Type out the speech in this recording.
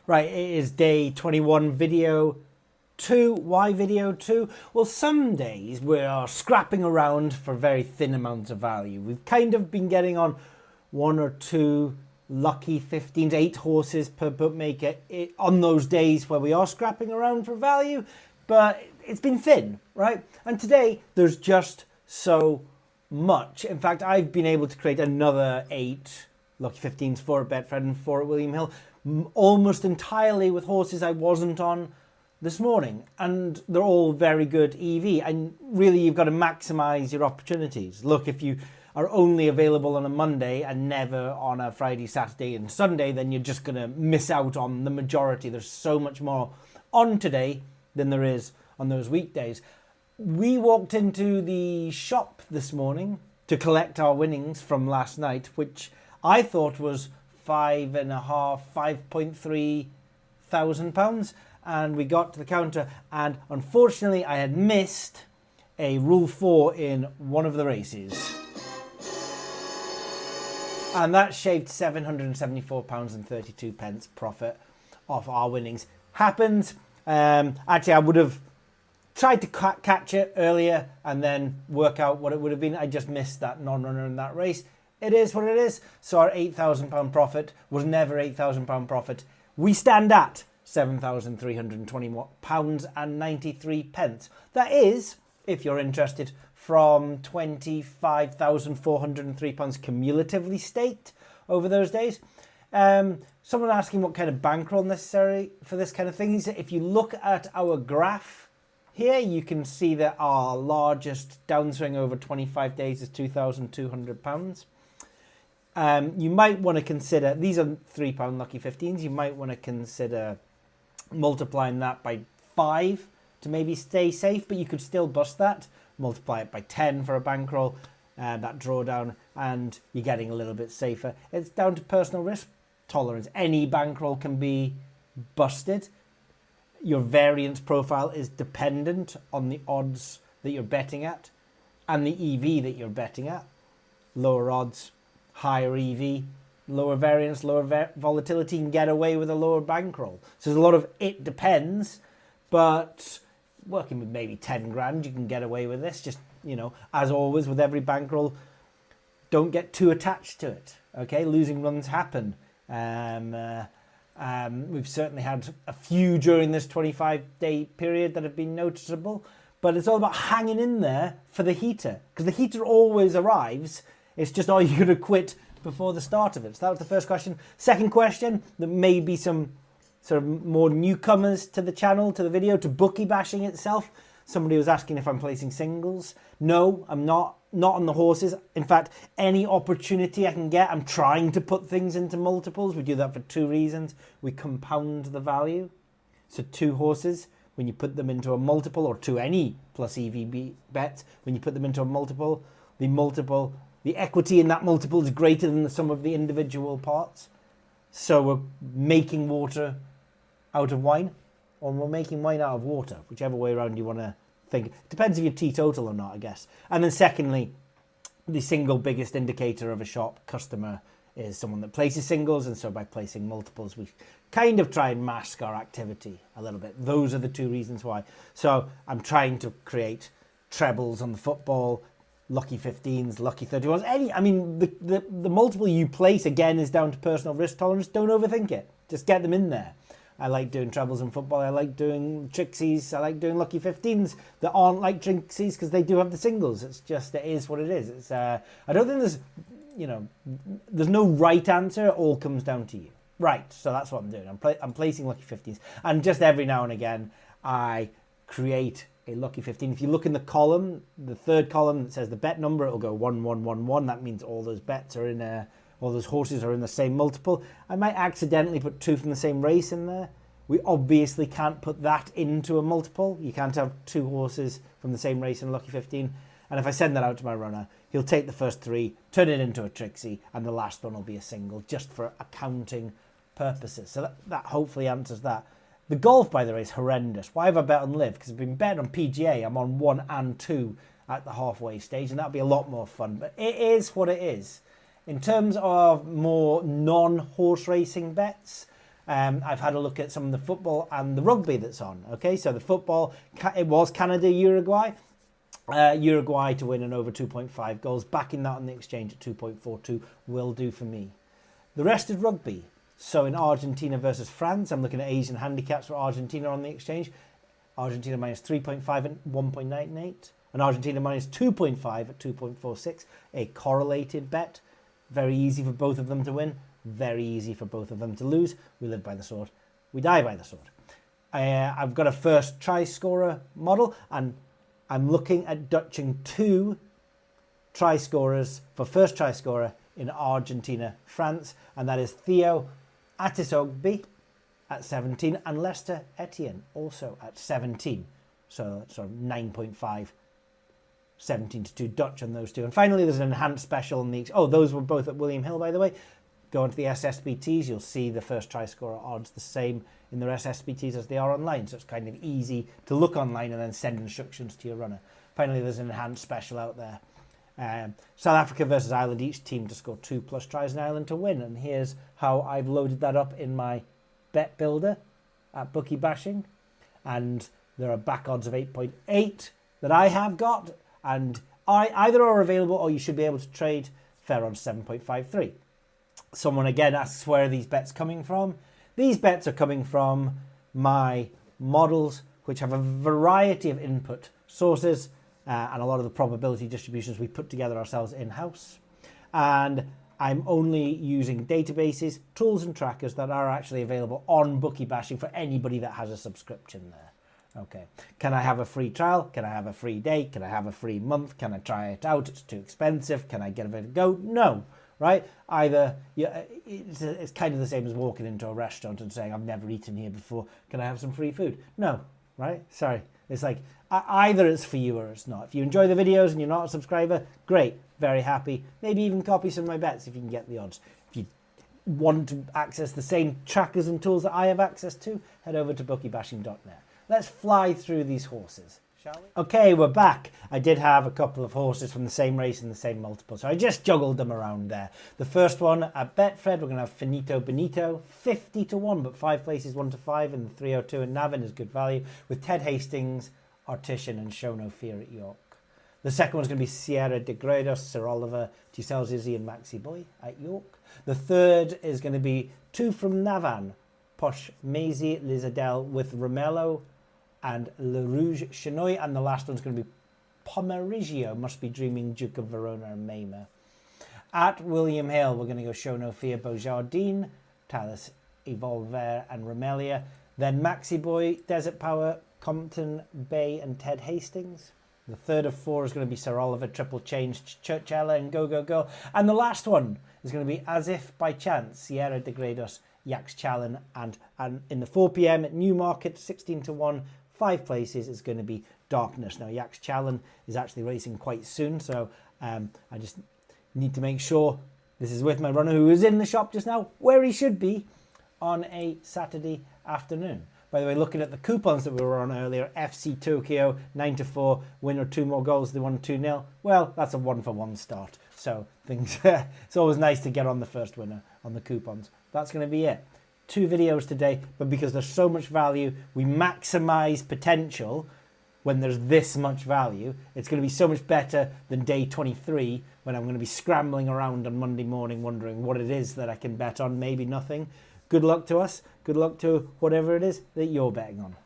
Right, it is day 21, video 2. Why video 2? Well, some days we are scrapping around for very thin amounts of value. We've kind of been getting on 1 or 2 lucky 15s, 8 horses per bookmaker on those days where we are scrapping around for value, but it's been thin, right? And today there's just so much. In fact, I've been able to create another 8 lucky 15s, 4 at Betfred and 4 at William Hill, almost entirely with horses I wasn't on this morning, and they're all very good EV. And really, you've got to maximize your opportunities. Look, if you are only available on a Monday and never on a Friday, Saturday and Sunday, then you're just going to miss out on the majority. There's so much more on today than there is on those weekdays. We walked into the shop this morning to collect our winnings from last night, which I thought was £5.3 thousand, and we got to the counter, and unfortunately I had missed a Rule 4 in one of the races, and that shaved £774.32 profit off our winnings. Happened. Actually, I would have tried to catch it earlier and then work out what it would have been. I just missed that non-runner in that race. It is what it is. So our £8,000 profit was never £8,000 profit. We stand at £7,321.93. That is, if you're interested, from £25,403 cumulatively staked over those days. Someone asking what kind of bankroll necessary for this kind of thing. If you look at our graph here, you can see that our largest downswing over 25 days is £2,200. You might want to consider, these are £3 lucky 15s, you might want to consider multiplying that by 5 to maybe stay safe, but you could still bust that. Multiply it by 10 for a bankroll, that drawdown, and you're getting a little bit safer. It's down to personal risk tolerance. Any bankroll can be busted. Your variance profile is dependent on the odds that you're betting at and the EV that you're betting at. Lower odds, higher EV, lower variance, lower volatility, can get away with a lower bankroll. So there's a lot of it depends, but working with maybe 10 grand, you can get away with this. Just, as always with every bankroll, don't get too attached to it. Okay, losing runs happen. We've certainly had a few during this 25-day period that have been noticeable, but it's all about hanging in there for the heater, because the heater always arrives. It's just, are you going to quit before the start of it? So that was the first question. Second question, there may be some sort of more newcomers to the channel, to the video, to bookie bashing itself. Somebody was asking if I'm placing singles. No, I'm not on the horses. In fact, any opportunity I can get, I'm trying to put things into multiples. We do that for 2 reasons. We compound the value. So 2 horses, when you put them into a multiple, or 2 any plus EV bets, when you put them into a multiple, the equity in that multiple is greater than the sum of the individual parts. So we're making water out of wine, or we're making wine out of water, whichever way around you want to think. Depends if you're teetotal or not, I guess. And then secondly, the single biggest indicator of a shop customer is someone that places singles, and so by placing multiples, we kind of try and mask our activity a little bit. Those are the 2 reasons why. So I'm trying to create trebles on the football, lucky 15s, lucky 31s. The multiple you place, again, is down to personal risk tolerance. Don't overthink it. Just get them in there. I like doing trebles in football. I like doing trixies. I like doing lucky 15s that aren't like trixies because they do have the singles. It's just, it is what it is. It's I don't think there's no right answer. It all comes down to you. Right, so that's what I'm doing. I'm placing lucky 15s. And just every now and again, I create a lucky 15. If you look in the column, the 3rd column that says the bet number, it'll go 1111. That means all those bets are in all those horses are in the same multiple. I might accidentally put 2 from the same race in there. We obviously can't put that into a multiple. You can't have 2 horses from the same race in a lucky 15. And if I send that out to my runner, he'll take the first 3, turn it into a trixie, and the last one will be a single, just for accounting purposes. So that hopefully answers that. The golf, by the way, is horrendous. Why have I bet on Live? Because I've been betting on PGA. I'm on 1 and 2 at the halfway stage, and that'll be a lot more fun. But it is what it is. In terms of more non-horse racing bets, I've had a look at some of the football and the rugby that's on. Okay, so the football, it was Canada-Uruguay. Uruguay to win and over 2.5 goals. Backing that on the exchange at 2.42 will do for me. The rest is rugby. So in Argentina versus France, I'm looking at Asian handicaps for Argentina on the exchange. Argentina minus 3.5 at 1.98. And Argentina minus 2.5 at 2.46. A correlated bet. Very easy for both of them to win. Very easy for both of them to lose. We live by the sword. We die by the sword. I've got a first try scorer model, and I'm looking at Dutching 2 try scorers for first try scorer in Argentina, France, and that is Theo Atisogbe at 17 and Lester Etienne also at 17. So sort of 9.5, 17-2 Dutch on those two. And finally, there's an enhanced special on the... Oh, those were both at William Hill, by the way. Go onto the SSBTs, you'll see the first try scorer odds the same in their SSBTs as they are online. So it's kind of easy to look online and then send instructions to your runner. Finally, there's an enhanced special out there. South Africa versus Ireland, each team to score 2+ tries in Ireland to win. And here's how I've loaded that up in my bet builder at Bookie Bashing. And there are back odds of 8.8 that I have got. And either are available or you should be able to trade. Fair odds 7.53. Someone again asks, where are these bets coming from? These bets are coming from my models, which have a variety of input sources and a lot of the probability distributions we put together ourselves in-house. And I'm only using databases, tools and trackers that are actually available on Bookie Bashing for anybody that has a subscription there. Okay. Can I have a free trial? Can I have a free day? Can I have a free month? Can I try it out? It's too expensive. Can I give it a go? No. Right? Either it's kind of the same as walking into a restaurant and saying, I've never eaten here before. Can I have some free food? No. Right? Sorry. It's like either it's for you or it's not. If you enjoy the videos and you're not a subscriber, great. Very happy. Maybe even copy some of my bets if you can get the odds. If you want to access the same trackers and tools that I have access to, head over to bookiebashing.net. Let's fly through these horses, shall we? Okay, we're back. I did have a couple of horses from the same race and the same multiple, so I just juggled them around there. The first one at Betfred, we're going to have Finito Benito, 50-1, but 5 places 1-5, and the 302 in Navan is good value, with Ted Hastings, Artisan, and Show No Fear at York. The second one's going to be Sierra de Gredos, Sir Oliver, Giselle Zizzi, and Maxi Boy at York. The third is going to be 2 from Navan, Posh Maisie, Lizadelle with Romello, and Le Rouge Chenoy, and the last one's going to be Pomerigio, Must Be Dreaming, Duke of Verona and Maimer. At William Hill, we're going to go Show No Fear, Beaujardin, Talus Evolver and Romelia. Then Maxi Boy, Desert Power, Compton Bay and Ted Hastings. The third of 4 is going to be Sir Oliver, Triple Change, Churchella and Go Go Go. And the last one is going to be As If By Chance, Sierra de Gredos, Yax Challen, and in the 4 p.m. at Newmarket, 16-1, 5 places is going to be Darkness. Now, Yax Challen is actually racing quite soon, so I just need to make sure this is with my runner who is in the shop just now, where he should be on a Saturday afternoon. By the way, looking at the coupons that we were on earlier, FC Tokyo, 9-4, winner 2 more goals, they won 2-0. Well, that's a 1-for-1 start. So things, it's always nice to get on the first winner on the coupons. That's going to be it. 2 videos today, but because there's so much value, we maximize potential when there's this much value. It's going to be so much better than day 23 when I'm going to be scrambling around on Monday morning wondering what it is that I can bet on, maybe nothing. Good luck to us. Good luck to whatever it is that you're betting on.